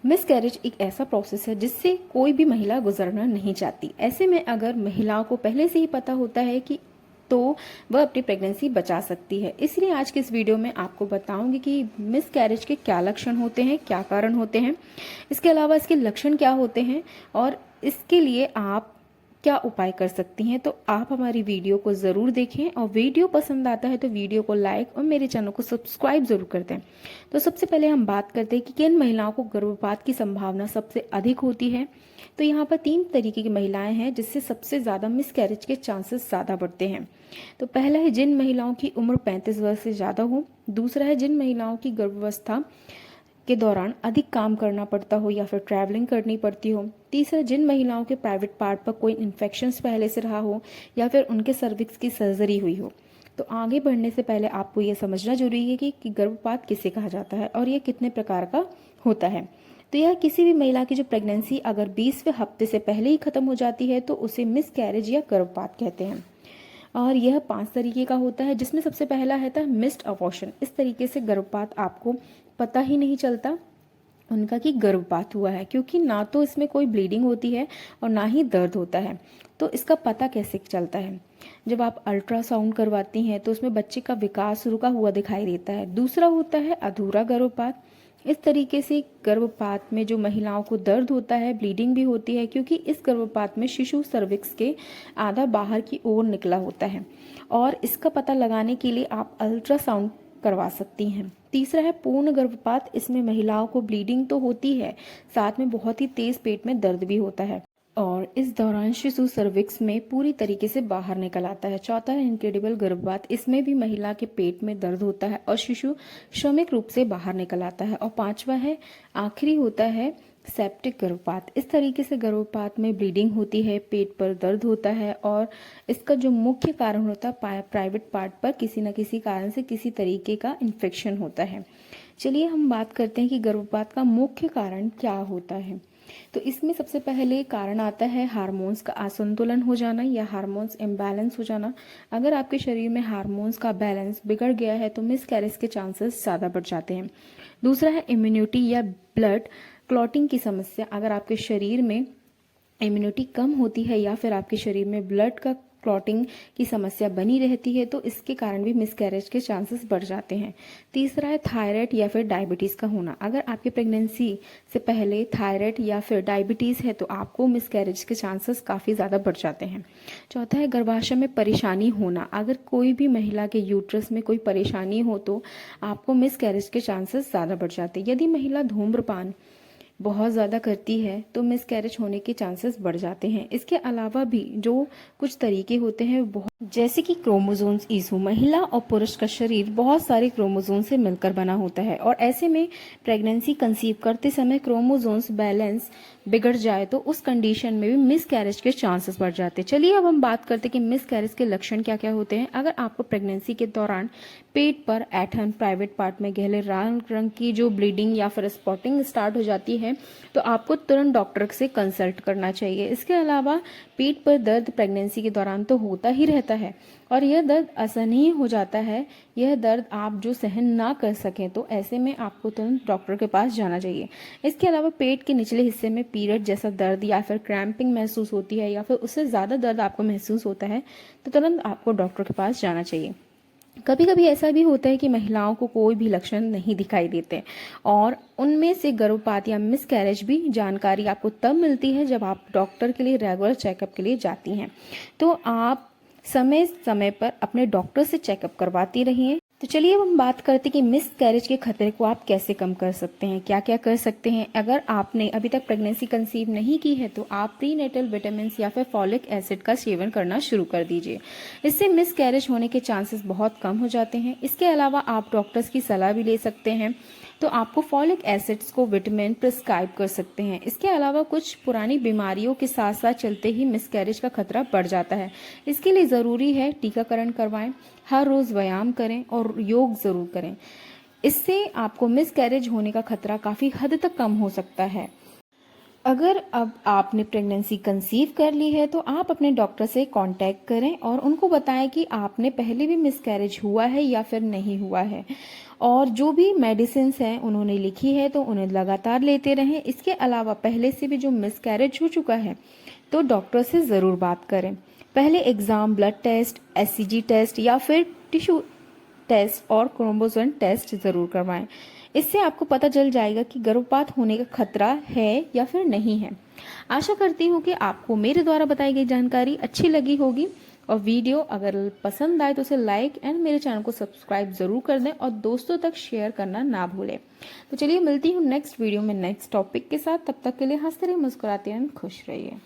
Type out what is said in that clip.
Miscarriage एक ऐसा process है जिससे कोई भी महिला गुजरना नहीं चाहती। ऐसे में अगर महिलाओं को पहले से ही पता होता है कि तो वह अपनी प्रेगनेंसी बचा सकती है। इसलिए आज के इस वीडियो में आपको बताऊंगी कि मिसकैरेज के क्या लक्षण होते हैं, क्या कारण होते हैं, इसके अलावा इसके लक्षण क्या होते हैं और इसके लिए आप क्या उपाय कर सकती हैं। तो आप हमारी वीडियो को ज़रूर देखें और वीडियो पसंद आता है तो वीडियो को लाइक और मेरे चैनल को सब्सक्राइब ज़रूर कर दें। तो सबसे पहले हम बात करते हैं कि किन महिलाओं को गर्भपात की संभावना सबसे अधिक होती है। तो यहाँ पर 3 तरीके की महिलाएं हैं जिससे सबसे ज़्यादा मिसकैरेज के चांसेस ज़्यादा बढ़ते हैं। तो पहला है जिन महिलाओं की उम्र 35 वर्ष से ज़्यादा हो। दूसरा है जिन महिलाओं की गर्भावस्था के दौरान अधिक काम करना पड़ता हो या फिर ट्रैवलिंग करनी पड़ती हो। तीसरा, जिन महिलाओं के प्राइवेट पार्ट पर कोई इन्फेक्शन पहले से रहा हो या फिर उनके सर्विक्स की सर्जरी हुई हो। तो आगे बढ़ने से पहले आपको ये समझना जरूरी है कि गर्भपात किसे कहा जाता है और ये कितने प्रकार का होता है। तो यह किसी भी महिला की जो प्रेगनेंसी अगर 20वें हफ्ते से पहले ही खत्म हो जाती है तो उसे मिसकैरेज या गर्भपात कहते हैं। और यह 5 तरीके का होता है जिसमें सबसे पहला है था मिस्ड अबॉर्शन। इस तरीके से गर्भपात आपको पता ही नहीं चलता उनका कि गर्भपात हुआ है, क्योंकि ना तो इसमें कोई ब्लीडिंग होती है और ना ही दर्द होता है। तो इसका पता कैसे चलता है? जब आप अल्ट्रासाउंड करवाती हैं तो उसमें बच्चे का विकास रुका हुआ दिखाई देता है। दूसरा होता है अधूरा गर्भपात। इस तरीके से गर्भपात में जो महिलाओं को दर्द होता है, ब्लीडिंग भी होती है, क्योंकि इस गर्भपात में शिशु सर्विक्स के आधा बाहर की ओर निकला होता है और इसका पता लगाने के लिए आप अल्ट्रासाउंड करवा सकती हैं। तीसरा है पूर्ण गर्भपात। इसमें महिलाओं को ब्लीडिंग तो होती है, साथ में बहुत ही तेज पेट में दर्द भी होता है और इस दौरान शिशु सर्विक्स में पूरी तरीके से बाहर निकल आता है। चौथा है इनक्रेडिबल गर्भपात। इसमें भी महिला के पेट में दर्द होता है और शिशु श्रमिक रूप से बाहर निकल आता है। और पांचवा है आखिरी होता है सेप्टिक गर्भपात। इस तरीके से गर्भपात में ब्लीडिंग होती है, पेट पर दर्द होता है और इसका जो मुख्य कारण होता है प्राइवेट पार्ट पर किसी न किसी कारण से किसी तरीके का इन्फेक्शन होता है। चलिए हम बात करते हैं कि गर्भपात का मुख्य कारण क्या होता है। तो इसमें सबसे पहले कारण आता है हार्मोन्स का असंतुलन हो जाना या हार्मोन्स इम्बैलेंस हो जाना। अगर आपके शरीर में हार्मोन्स का बैलेंस बिगड़ गया है तो मिसकैरेज के चांसेस ज़्यादा बढ़ जाते हैं। दूसरा है इम्यूनिटी या ब्लड क्लॉटिंग की समस्या। अगर आपके शरीर में इम्यूनिटी कम होती है या फिर आपके शरीर में ब्लड का क्लॉटिंग की समस्या बनी रहती है तो इसके कारण भी मिसकैरेज के चांसेस बढ़ जाते हैं। तीसरा है थायराइड या फिर डायबिटीज़ का होना। अगर आपकी प्रेगनेंसी से पहले थायराइड या फिर डायबिटीज़ है तो आपको मिसकैरेज के चांसेस काफ़ी ज़्यादा बढ़ जाते हैं। चौथा है गर्भाशय में परेशानी होना। अगर कोई भी महिला के यूट्रस में कोई परेशानी हो तो आपको मिसकैरेज के चांसेस ज़्यादा बढ़ जाते हैं। यदि महिला धूम्रपान बहुत ज़्यादा करती है तो मिसकैरेज होने के चांसेस बढ़ जाते हैं। इसके अलावा भी जो कुछ तरीके होते हैं बहुत, जैसे कि क्रोमोसोम्स इशू। महिला और पुरुष का शरीर बहुत सारे क्रोमोसोम से मिलकर बना होता है और ऐसे में प्रेगनेंसी कंसीव करते समय क्रोमोसोम्स बैलेंस बिगड़ जाए तो उस कंडीशन में भी मिसकैरेज के चांसेस बढ़ जाते हैं। चलिए अब हम बात करते हैं कि मिसकैरेज के लक्षण क्या क्या होते हैं। अगर आपको प्रेगनेंसी के दौरान पेट पर ऐठन, प्राइवेट पार्ट में गहरे लाल रंग की जो ब्लीडिंग या फिर स्पॉटिंग स्टार्ट हो जाती है तो आपको तुरंत डॉक्टर से कंसल्ट करना चाहिए। इसके अलावा पेट पर दर्द प्रेगनेंसी के दौरान तो होता ही रहता है और यह दर्द असहनीय हो जाता है। यह दर्द आप जो सहन ना कर सकें तो ऐसे में आपको तुरंत डॉक्टर के पास जाना चाहिए। इसके अलावा पेट के निचले हिस्से में पीरियड जैसा दर्द या फिर क्रैम्पिंग महसूस होती है या फिर उससे ज़्यादा दर्द आपको महसूस होता है तो तुरंत आपको डॉक्टर के पास जाना चाहिए। कभी कभी ऐसा भी होता है कि महिलाओं को कोई भी लक्षण नहीं दिखाई देते और उनमें से गर्भपात या मिसकैरेज भी जानकारी आपको तब मिलती है जब आप डॉक्टर के लिए रेगुलर चेकअप के लिए जाती हैं। तो आप समय समय पर अपने डॉक्टर से चेकअप करवाती रहिए। तो चलिए अब हम बात करते हैं कि मिसकैरेज के खतरे को आप कैसे कम कर सकते हैं, क्या क्या कर सकते हैं। अगर आपने अभी तक प्रेगनेंसी कंसीव नहीं की है तो आप प्रीनेटल विटामिन या फिर फॉलिक एसिड का सेवन करना शुरू कर दीजिए। इससे मिसकैरेज होने के चांसेस बहुत कम हो जाते हैं। इसके अलावा आप डॉक्टर्स की सलाह भी ले सकते हैं तो आपको फॉलिक एसिड्स को विटामिन प्रिस्क्राइब कर सकते हैं। इसके अलावा कुछ पुरानी बीमारियों के साथ साथ चलते ही मिसकैरेज का खतरा बढ़ जाता है। इसके लिए ज़रूरी है टीकाकरण करवाएं, हर रोज़ व्यायाम करें और योग ज़रूर करें। इससे आपको मिसकैरेज होने का खतरा काफ़ी हद तक कम हो सकता है। अगर अब आपने प्रेगनेंसी कंसीव कर ली है तो आप अपने डॉक्टर से कांटेक्ट करें और उनको बताएं कि आपने पहले भी मिसकैरेज हुआ है या फिर नहीं हुआ है, और जो भी मेडिसिन हैं उन्होंने लिखी है तो उन्हें लगातार लेते रहें। इसके अलावा पहले से भी जो मिसकैरेज हो चुका है तो डॉक्टर से ज़रूर बात करें। पहले exam, blood test, SCG test या फिर टिश्यू टेस्ट और क्रोमोसोम टेस्ट ज़रूर करवाएं। इससे आपको पता चल जाएगा कि गर्भपात होने का खतरा है या फिर नहीं है। आशा करती हूँ कि आपको मेरे द्वारा बताई गई जानकारी अच्छी लगी होगी, और वीडियो अगर पसंद आए तो उसे लाइक एंड मेरे चैनल को सब्सक्राइब जरूर कर दें और दोस्तों तक शेयर करना ना भूलें। तो चलिए मिलती हूँ नेक्स्ट वीडियो में नेक्स्ट टॉपिक के साथ। तब तक के लिए हंसते रहिए, मुस्कुराते रहिए, खुश रहिए।